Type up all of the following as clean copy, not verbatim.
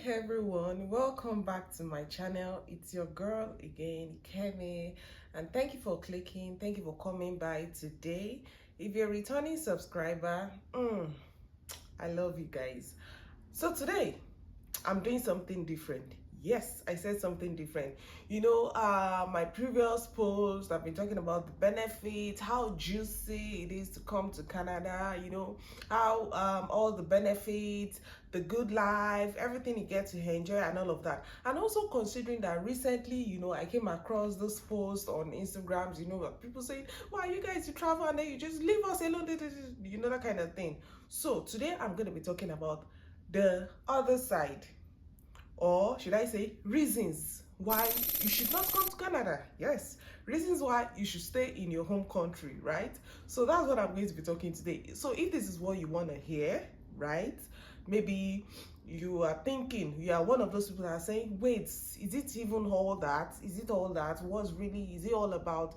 everyone, welcome back to my channel. It's your girl again, Kemi, and thank you for clicking, thank you for coming by today. If you're a returning subscriber, I love you guys. So today I'm doing something different. Yes, I said something different. My previous post, I've been talking about the benefits, how juicy it is to come to Canada, how all the benefits, the good life, everything you get to enjoy and all of that. And also considering that recently, I came across this post on Instagrams, people saying, "Why you guys, you travel and then you just leave us alone," that kind of thing. So today I'm going to be talking about the other side, or should I say reasons why you should not come to Canada. Yes, reasons why you should stay in your home country, right? So that's what I'm going to be talking today. So if this is what you want to hear, right, maybe you are thinking, you are one of those people that are saying, wait, is it even all that? Is it all that? Is it all about?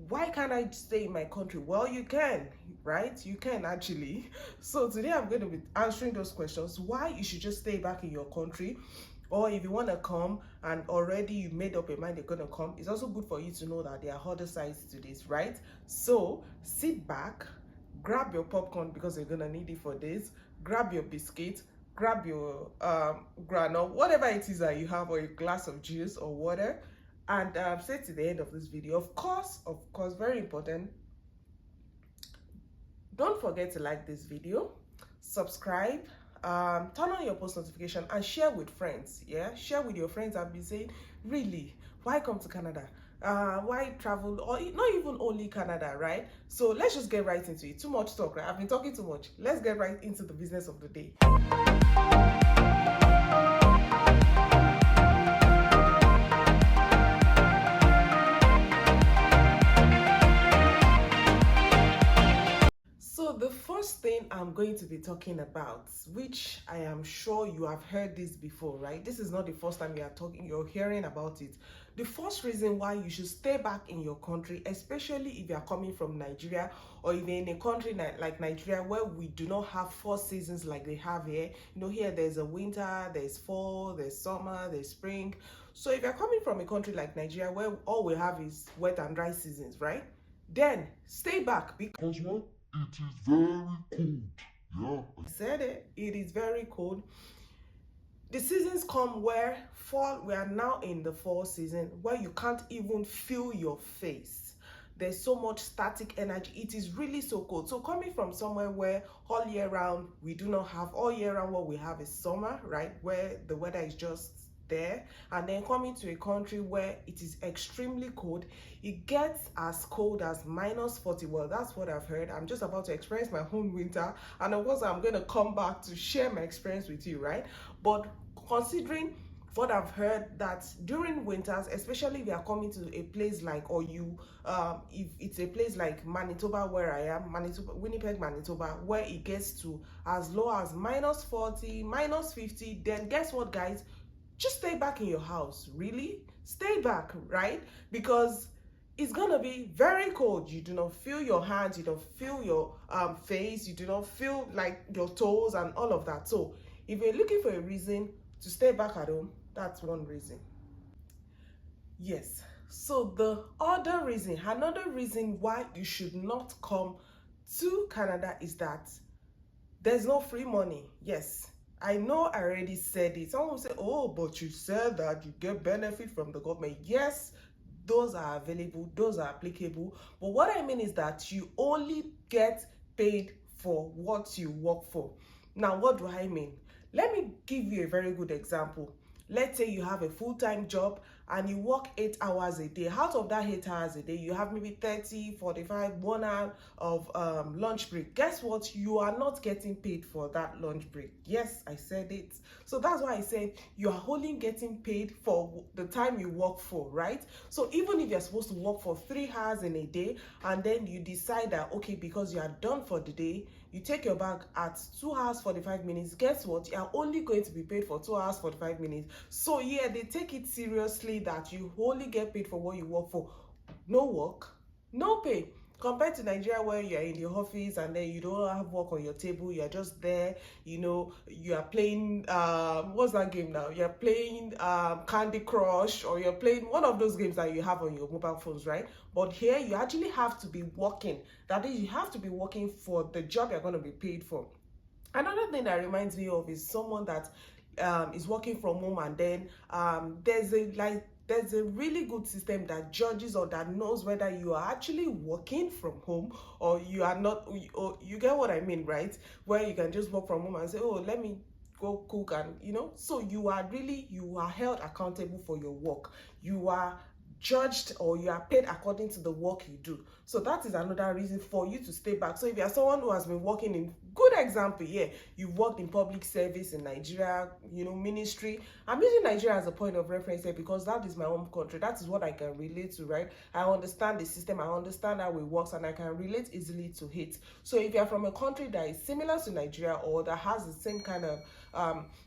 Why can't I stay in my country? Well, you can, right? You can actually. So today I'm going to be answering those questions, why you should just stay back in your country. Or if you want to come and already you made up your mind you're going to come, it's also good for you to know that there are other sides to this, right? So sit back, grab your popcorn because you're going to need it for this, grab your biscuit, grab your granola, whatever it is that you have, or a glass of juice or water, and stay to the end of this video. Of course, very important, don't forget to like this video, subscribe, turn on your post notification, and share with friends. Share with your friends and be saying, really, why come to Canada? Why travel? Or not even only Canada, right? So let's just get right into it. Too much talk, right? I've been talking too much. Let's get right into the business of the day. So the first thing I'm going to be talking about, which I am sure you have heard this before, right? This is not the first time you're hearing about it. The first reason why you should stay back in your country, especially if you are coming from Nigeria, or even in a country like Nigeria where we do not have 4 seasons like they have here. Here there's a winter, there's fall, there's summer, there's spring. So if you're coming from a country like Nigeria where all we have is wet and dry seasons, right? Then stay back, because what? It is very cold. Yeah, I said it. It is very cold. The seasons come where fall. We are now in the fall season where you can't even feel your face. There's so much static energy. It is really so cold. So coming from somewhere where all year round we do not have, all year round what we have is summer, right? Where the weather is just there, and then coming to a country where it is extremely cold, it gets as cold as -40. Well, that's what I've heard. I'm just about to experience my own winter, and of course I'm going to come back to share my experience with you, right? But considering what I've heard, that during winters, especially if you are coming to a place like, if it's a place like Manitoba, where I am, Winnipeg, Manitoba, where it gets to as low as -40, -50, then guess what, guys? Just stay back in your house. Really, stay back, right? Because it's gonna be very cold. You do not feel your hands, you don't feel your face, you do not feel like your toes and all of that. So if you're looking for a reason to stay back at home, that's one reason. Yes. So the other reason, another reason why you should not come to Canada is that there's no free money. Yes, I know I already said it. Someone will say, oh, but you said that you get benefit from the government. Yes, those are available, those are applicable. But what I mean is that you only get paid for what you work for. Now, what do I mean? Let me give you a very good example. Let's say you have a full-time job and you work 8 hours a day. Out of that 8 hours a day, you have maybe 30, 45, 1 hour of lunch break. Guess what? You are not getting paid for that lunch break. Yes, I said it. So that's why I said you are only getting paid for the time you work for, right? So even if you're supposed to work for 3 hours in a day, and then you decide that, okay, because you are done for the day, you take your bag at 2 hours 45 minutes, guess what? You are only going to be paid for 2 hours 45 minutes. So yeah, they take it seriously that you only get paid for what you work for. No work, no pay. compared to Nigeria, where you're in the office and then you don't have work on your table, you're just there, you are playing what's that game now? You're playing Candy Crush, or you're playing one of those games that you have on your mobile phones, right? But here you actually have to be working. That is, you have to be working for the job you're going to be paid for. Another thing that reminds me of is someone that is working from home, and then there's a really good system that judges or that knows whether you are actually working from home or you are not, or you get what I mean, right? Where you can just work from home and say, oh, let me go cook, and so you are held accountable for your work. You are judged, or you are paid according to the work you do. So that is another reason for you to stay back. So if you are someone who has been working in, good example here, you've worked in public service in Nigeria, ministry. I'm using Nigeria as a point of reference here because that is my home country. That is what I can relate to, right? I understand the system, I understand how it works, and I can relate easily to it. So if you're from a country that is similar to Nigeria, or that has the same kind of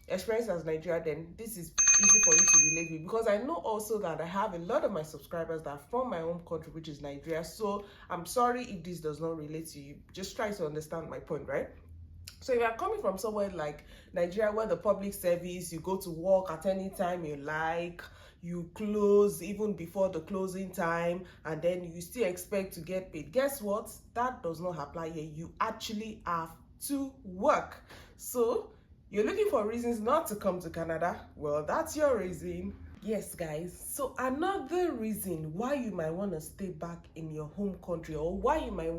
experience as Nigeria, then this is easy for you to relate with, because I know also that I have a lot of my subscribers that are from my home country, which is Nigeria. So I'm sorry if this does not relate to you. Just try to understand my point, right? So if you're coming from somewhere like Nigeria, where the public service, you go to work at any time you like, you close even before the closing time, and then you still expect to get paid, guess what? That does not apply here. You actually have to work. So you're looking for reasons not to come to Canada? Well, that's your reason. Yes, guys. So another reason why you might want to stay back in your home country, or why you might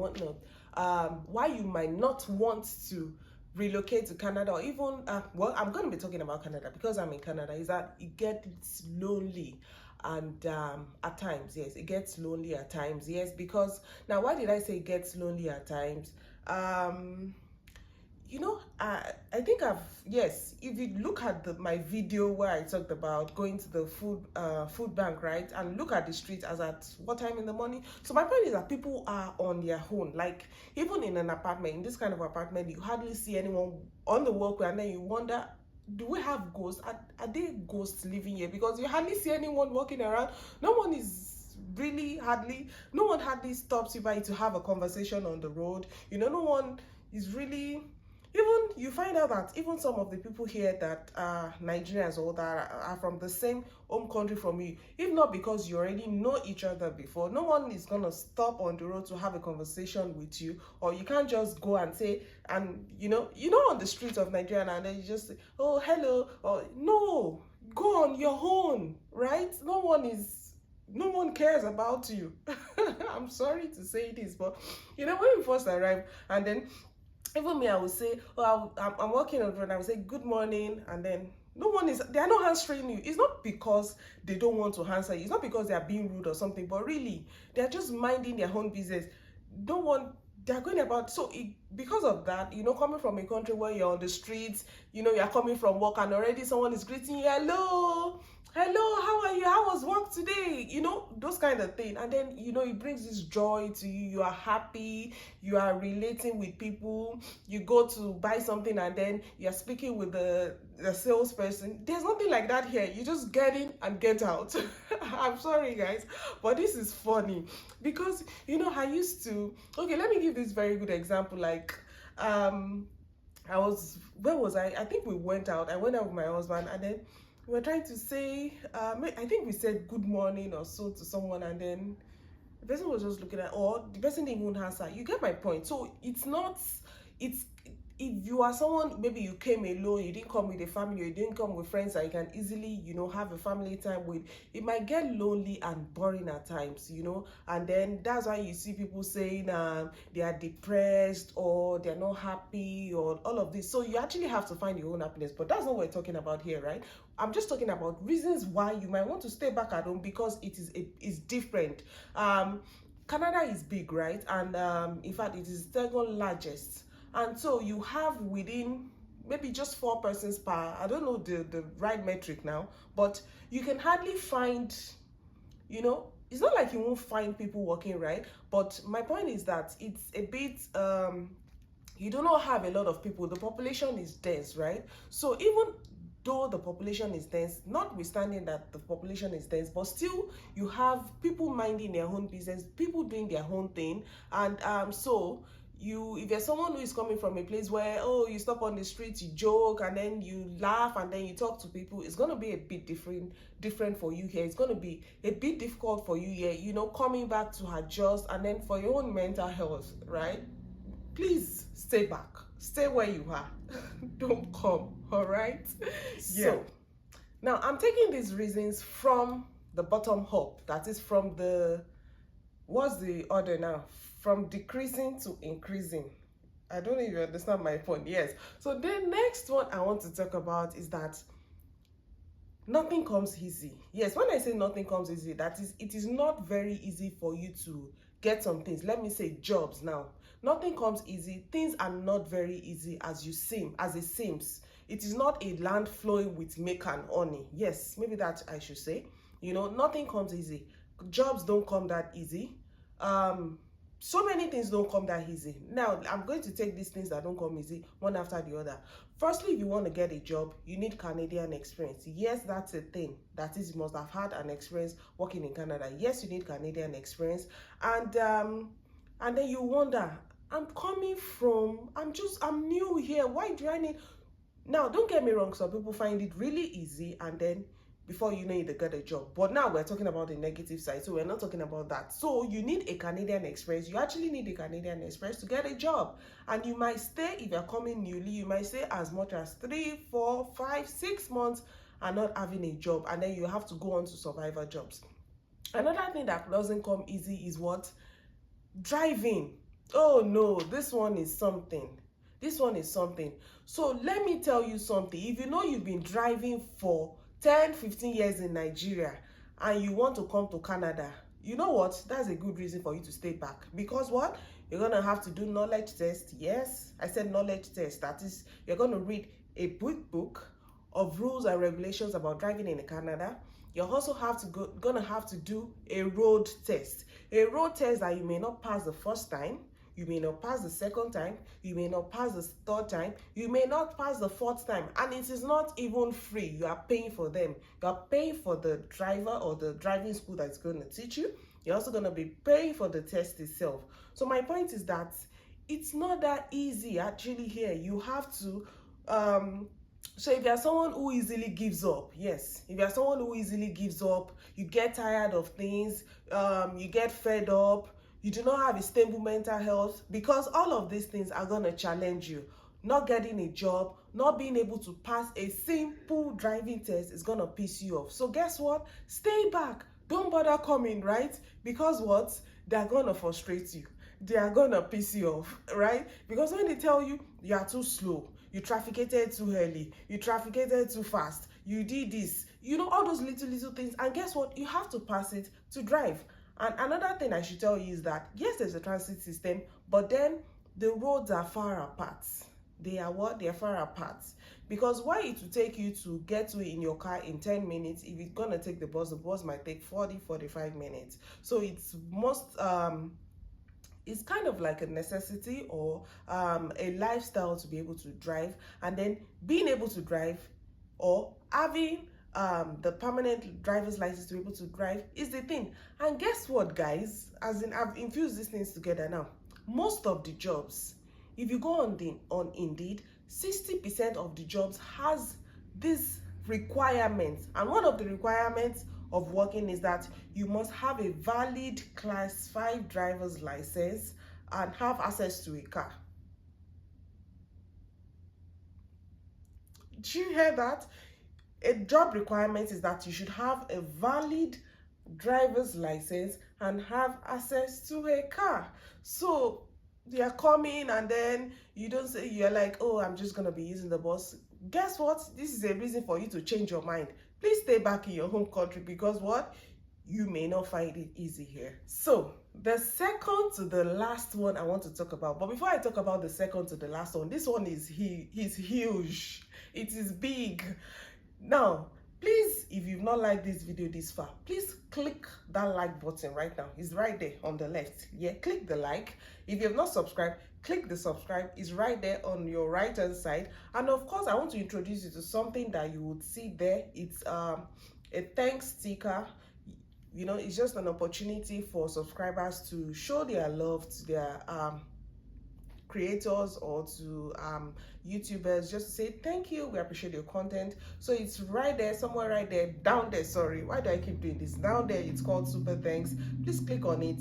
not want to relocate to Canada, or even well, I'm going to be talking about Canada because I'm in Canada, is that it gets lonely. And at times, yes, it gets lonely at times. Yes, because now, why did I say it gets lonely at times? I think yes, if you look at my video where I talked about going to the food bank, right, and look at the street as at what time in the morning. So my point is that people are on their own. Like, even in an apartment, in this kind of apartment, you hardly see anyone on the walkway, and then you wonder, do we have ghosts? Are there ghosts living here? Because you hardly see anyone walking around. No one hardly stops you by to have a conversation on the road. No one is really. Even you find out that even some of the people here that are Nigerians, or that are from the same home country from you, if not because you already know each other before, no one is gonna stop on the road to have a conversation with you. Or you can't just go and say, and on the streets of Nigeria, and then you just say, oh, hello, or no, go on your own, right? No one cares about you. I'm sorry to say this, but when we first arrived, and then even me, I would say, oh, I'm walking on the road, I would say, good morning, and then they are not answering you. It's not because they don't want to answer you. It's not because they are being rude or something, but really, they're just minding their own business. They're going about, so because of that, coming from a country where you're on the streets, you're coming from work, and already someone is greeting you, hello, how are you? How was work today? Those kind of thing. And then, it brings this joy to you. You are happy. You are relating with people. You go to buy something, and then you're speaking with the salesperson. There's nothing like that here. You just get in and get out. I'm sorry, guys, but this is funny because, I used to, okay, let me give this very good example. Like, where was I? I think we went out. I went out with my husband, and then we were trying to say, I think we said good morning or so to someone, and then the person was just looking at, or the person didn't even answer. You get my point. So if you are someone, maybe you came alone, you didn't come with a family, or you didn't come with friends that you can easily, have a family time with, it might get lonely and boring at times, and then that's why you see people saying they are depressed, or they're not happy, or all of this. So you actually have to find your own happiness, but that's not what we're talking about here, right? I'm just talking about reasons why you might want to stay back at home, because it's different. Canada is big, right? And in fact, it is the second largest. And so you have within maybe just 4 persons per, I don't know the right metric now, but you can hardly find, it's not like you won't find people working, right? But my point is that it's a bit, you do not have a lot of people. The population is dense, right? So even though the population is dense, notwithstanding that the population is dense, but still you have people minding their own business, people doing their own thing. And so if there's someone who is coming from a place where, oh, you stop on the street, you joke, and then you laugh, and then you talk to people, it's going to be a bit different for you here. It's going to be a bit difficult for you here, you know, coming back to adjust. And then for your own mental health, right, please stay back, stay where you are. Don't come. All right. Yeah. So now I'm taking these reasons from the bottom up, that is from the, what's the order now, from decreasing to increasing. I don't know if you understand my point. Yes. So the next one I want to talk about is that nothing comes easy. Yes, when I say nothing comes easy, that is, it is not very easy for you to get some things. Let me say jobs now. Nothing comes easy. Things are not very easy as it seems. It is not a land flowing with milk and honey. Yes, maybe that I should say. You know, nothing comes easy. Jobs don't come that easy. So many things don't come that easy. Now, I'm going to take these things that don't come easy one after the other. Firstly, if you want to get a job, you need Canadian experience. Yes, that's a thing. That is, you must have had an experience working in Canada. Yes, you need Canadian experience. And then you wonder, I'm new here. Why do I need? Now, don't get me wrong. Some people find it really easy, and then before you know it, they get a job. But now we're talking about the negative side, so we're not talking about that. So you need a Canadian experience. You actually need a Canadian experience to get a job. And you might stay, if you're coming newly, you might stay as much as 3, 4, 5, 6 months and not having a job. And then you have to go on to survivor jobs. Another thing that doesn't come easy is what? Driving. Oh no, this one is something. This one is something. So let me tell you something. If you know you've been driving for 10, 15 years in Nigeria and you want to come to Canada, you know what? That's a good reason for you to stay back. Because what? You're going to have to do knowledge test. Yes, I said knowledge test. That is, you're going to read a book of rules and regulations about driving in Canada. You're also gonna have to do a road test. A road test that you may not pass the first time, you may not pass the second time, you may not pass the third time, you may not pass the fourth time, and it is not even free. You are paying for them. You are paying for the driver or the driving school that's going to teach you. You're also going to be paying for the test itself. So my point is that it's not that easy actually here. You have to, so if you're someone who easily gives up, yes, if you're someone who easily gives up, you get tired of things, you get fed up, you do not have a stable mental health, because all of these things are going to challenge you. Not getting a job, not being able to pass a simple driving test is going to piss you off. So guess what? Stay back. Don't bother coming, right? Because what? They're going to frustrate you. They are going to piss you off, right? Because when they tell you you are too slow, you trafficated too early, you trafficated too fast, you did this, you know, all those little things. And guess what? You have to pass it to drive. And another thing I should tell you is that, yes, there's a transit system, but then the roads are far apart. They are what? They are far apart. Because why it will take you to get to in your car in 10 minutes, if it's going to take the bus might take 40, 45 minutes. So it's it's kind of like a necessity or a lifestyle to be able to drive. And then being able to drive or having the permanent driver's license to be able to drive is the thing. And guess what, guys? As in, I've infused these things together now. Most of the jobs, if you go on Indeed, 60% of the jobs has these requirements. And one of the requirements of working is that you must have a valid class 5 driver's license and have access to a car. Do you hear that? A job requirement is that you should have a valid driver's license and have access to a car. So they are coming, and then you don't say, you're like, oh, I'm just going to be using the bus. Guess what? This is a reason for you to change your mind. Please stay back in your home country, because what? You may not find it easy here. So the second to the last one I want to talk about, but before I talk about the second to the last one, this one is huge. It is big. Now, Please, if you've not liked this video this far, please click that like button right now. It's right there on the left. Yeah, click the like. If you have not subscribed, click the subscribe. It's right there on your right hand side. And of course, I want to introduce you to something that you would see there. It's a thanks sticker. You know, it's just an opportunity for subscribers to show their love to their creators or to YouTubers, just to say thank you, we appreciate your content. So it's right there, somewhere right there, down there, sorry, why do I keep doing this? Down there, it's called super thanks. Please click on it.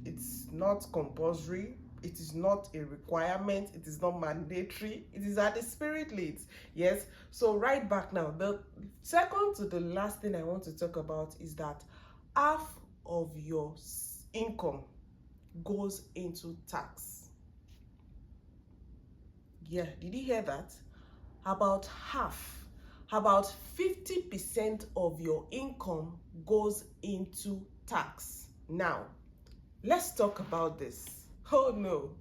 It's not compulsory, it is not a requirement, it is not mandatory, it is at the spirit leads. Yes, so right back now, the second to the last thing I want to talk about is that half of your income goes into tax. Yeah, did you hear that? About half, about 50% of your income goes into tax. Now, let's talk about this. Oh no,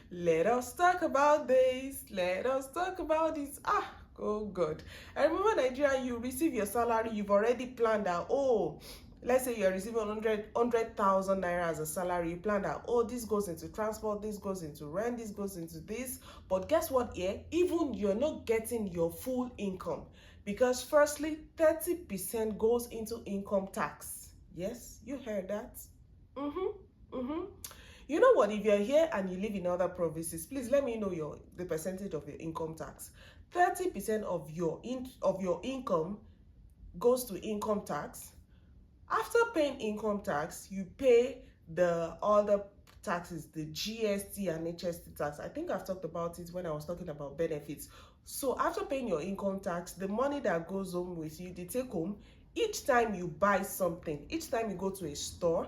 let us talk about this. Let us talk about this. Oh God. I remember Nigeria, you receive your salary, you've already planned out, oh, let's say you're receiving 100,000 naira as a salary. You plan that, oh, this goes into transport, this goes into rent, this goes into this. But guess what here? Even you're not getting your full income. Because firstly, 30% goes into income tax. Yes, you heard that? You know what? If you're here and you live in other provinces, please let me know the percentage of your income tax. 30% of your income goes to income tax. After paying income tax, you pay the other taxes, the GST and HST tax. I think I've talked about it when I was talking about benefits. So after paying your income tax, the money that goes home with you, the take home, each time you buy something, each time you go to a store,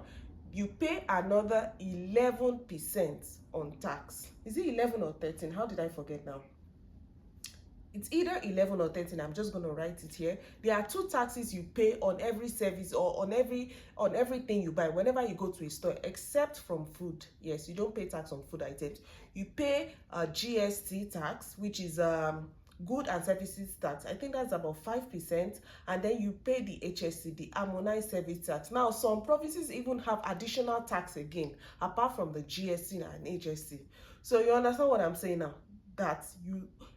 you pay another 11% on tax. Is it 11 or 13? How did I forget now? It's either 11 or 13. I'm just going to write it here. There are two taxes you pay on every service or on everything you buy whenever you go to a store, except from food. Yes, you don't pay tax on food items. You pay a GST tax, which is good and services tax. I think that's about 5%. And then you pay the HST, the harmonized service tax. Now, some provinces even have additional tax again, apart from the GST and HST. So you understand what I'm saying now? That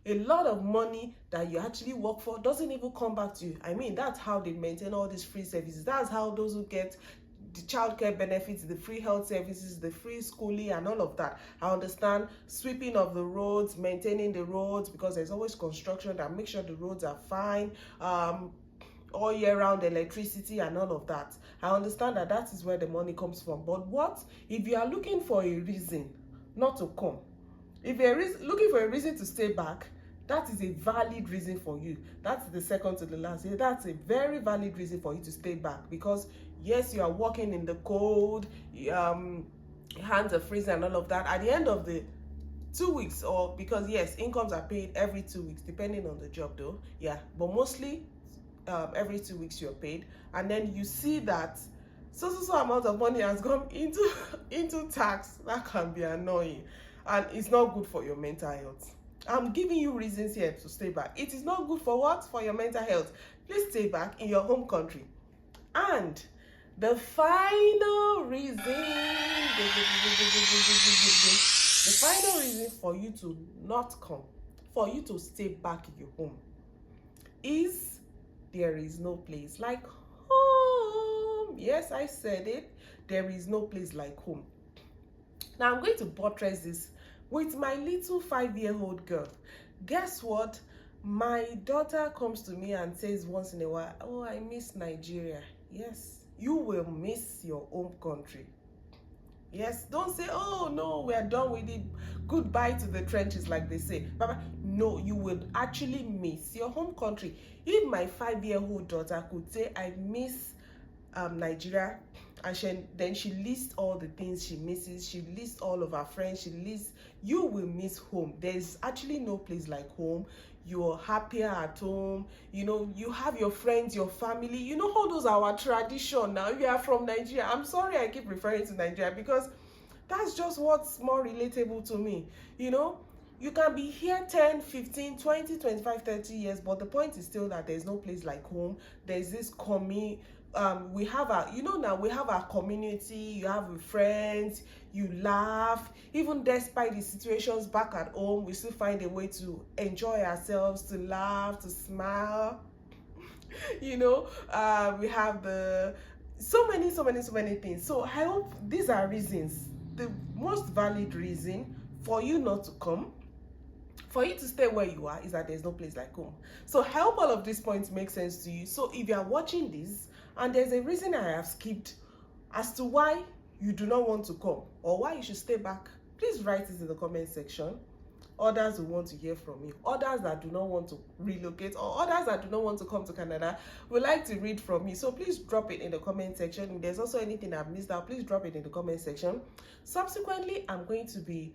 a lot of money that you actually work for doesn't even come back to you. I mean, that's how they maintain all these free services. That's how those who get the childcare benefits, the free health services, the free schooling and all of that. I understand sweeping of the roads, maintaining the roads, because there's always construction that makes sure the roads are fine, all year round electricity and all of that. I understand that is where the money comes from. But what if you are looking for a reason not to come? If you're looking for a reason to stay back, that is a valid reason for you. That's the second to the last. That's a very valid reason for you to stay back, because yes, you are working in the cold, your hands are freezing and all of that. At the end of the 2 weeks, or because yes, incomes are paid every 2 weeks, depending on the job though. Yeah, but mostly every 2 weeks you're paid, and then you see that so amount of money has gone into tax. That can be annoying. And it's not good for your mental health. I'm giving you reasons here to stay back. It is not good for what? For your mental health. Please stay back in your home country. And the final reason, for you to not come, for you to stay back in your home, is there is no place like home. Yes, I said it. There is no place like home. Now I'm going to buttress this with my little 5-year-old girl. Guess what? My daughter comes to me and says once in a while, oh, I miss Nigeria. Yes, you will miss your home country. Yes, don't say, oh no, we are done with it. Goodbye to the trenches, like they say. Baba, no, you will actually miss your home country. If my 5-year-old daughter could say, I miss Nigeria, and then she lists all the things she misses, she lists all of her friends, she lists, you will miss home. There's actually no place like home. You're happier at home, you know, you have your friends, your family, you know how those are our tradition. Now if you are from Nigeria, I'm sorry I keep referring to Nigeria because that's just what's more relatable to me, you know. You can be here 10, 15, 20, 25, 30 years, but the point is still that there's no place like home. There's this we have our, now we have our community, you have your friends, you laugh. Even despite the situations back at home, we still find a way to enjoy ourselves, to laugh, to smile. We have the so many things. So I hope these are reasons, the most valid reason for you not to come, for you to stay where you are, is that there's no place like home. So I hope all of these points make sense to you. So if you are watching this and there's a reason I have skipped as to why you do not want to come or why you should stay back, please write it in the comment section. Others will want to hear from you. Others that do not want to relocate, or others that do not want to come to Canada, would like to read from me. So please drop it in the comment section. If there's also anything I've missed out, please drop it in the comment section. Subsequently, I'm going to be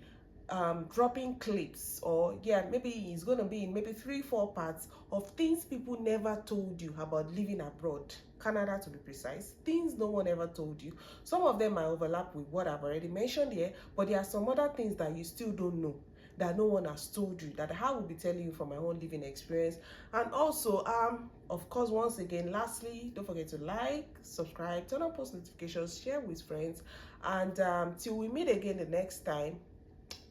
dropping clips, or maybe it's going to be in maybe 3-4 parts of things people never told you about living abroad, Canada to be precise. Things no one ever told you. Some of them might overlap with what I've already mentioned here, but there are some other things that you still don't know, that no one has told you, that I will be telling you from my own living experience. And also, of course, once again, lastly, don't forget to like, subscribe, turn on post notifications, share with friends, and till we meet again the next time,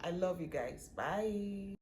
I love you guys. Bye.